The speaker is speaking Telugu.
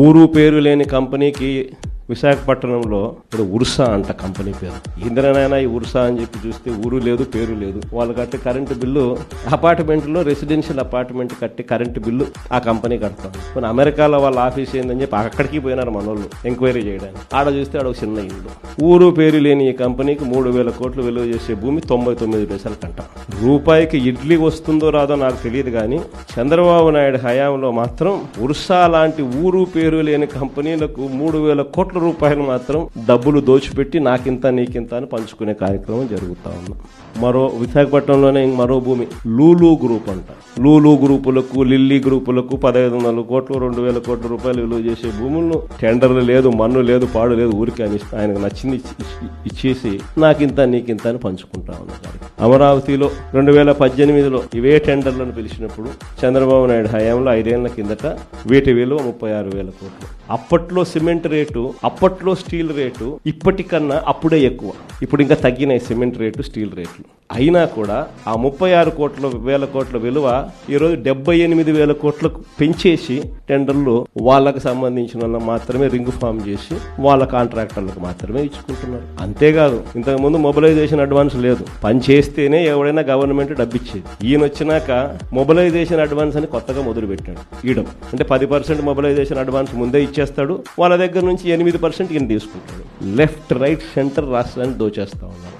ఊరు పేరు లేని కంపెనీకి విశాఖపట్నంలో ఇప్పుడు ఉర్సా అంట కంపెనీ పేరు. ఇంద్రనైనా ఈ ఉర్సా అని చెప్పి చూస్తే ఊరు లేదు పేరు లేదు. వాళ్ళు కట్టే కరెంటు బిల్లు అపార్ట్మెంట్లో రెసిడెన్షియల్ అపార్ట్మెంట్ కట్టి కరెంటు బిల్లు ఆ కంపెనీ కడతాం. కొన్ని అమెరికాలో వాళ్ళ ఆఫీస్ ఏందని చెప్పి అక్కడికి పోయినారు మన వాళ్ళు ఎంక్వైరీ చేయడానికి. ఆడ చూస్తే ఆడ ఒక చిన్న ఇల్లు. ఊరు పేరు లేని ఈ కంపెనీకి 3,000 కోట్లు విలువ చేసే భూమి 99 పైసలు కంట. రూపాయికి ఇడ్లీ వస్తుందో రాదో నాకు తెలియదు కానీ చంద్రబాబు నాయుడు హయాంలో మాత్రం ఉర్సా లాంటి ఊరు పేరు లేని కంపెనీలకు 3,000 కోట్ల రూపాయలు మాత్రం డబ్బులు దోచిపెట్టి నాకింత నీకింత అని పంచుకునే కార్యక్రమం జరుగుతా ఉంది. మరో విశాఖపట్నంలోనే మరో భూమి లూలు గ్రూప్ అంట. లూలు గ్రూపులకు లిల్లీ గ్రూపులకు 1,500 కోట్లు 2,000 కోట్ల రూపాయలు విలువ చేసే భూములను టెండర్లు లేదు, మన్ను లేదు, పాడు లేదు, ఊరికి అని ఆయనకు నచ్చింది ఇచ్చేసి నాకింత నీకింత అని పంచుకుంటా ఉన్నారు. అమరావతిలో 2018లో ఇవే టెండర్లను పిలిచినప్పుడు చంద్రబాబు నాయుడు హయాంలో 5 ఏళ్ల కిందట వీటి విలువ 36,000 కోట్లు. అప్పట్లో సిమెంట్ రేటు, అప్పట్లో స్టీల్ రేటు ఇప్పటికన్నా అప్పుడే ఎక్కువ. ఇప్పుడు ఇంకా తగ్గినాయి సిమెంట్ రేటు, స్టీల్ రేట్లు. అయినా కూడా ఆ 36,000 కోట్ల విలువ ఈరోజు 78,000 కోట్లకు పెంచేసి టెండర్లు వాళ్ళకు సంబంధించిన వాళ్ళకి మాత్రమే రింగ్ ఫామ్ చేసి వాళ్ళ కాంట్రాక్టర్లకు మాత్రమే ఇచ్చుకుంటున్నారు. అంతేకాదు ఇంతకుముందు మొబిలైజేషన్ అడ్వాన్స్ లేదు. పని చేస్తేనే ఎవడైనా గవర్నమెంట్ డబ్బిచ్చేది. ఈయన వచ్చినాక మొబిలైజేషన్ అడ్వాన్స్ అని కొత్తగా మొదలు పెట్టాడు ఇయడం. అంటే 10% మొబిలైజేషన్ అడ్వాన్స్ ముందే ఇచ్చేస్తాడు, వాళ్ళ దగ్గర నుంచి 8% ఈయన తీసుకుంటాడు. లెఫ్ట్ రైట్ సెంటర్ రాష్ట్రాన్ని దోచేస్తా ఉన్నారు.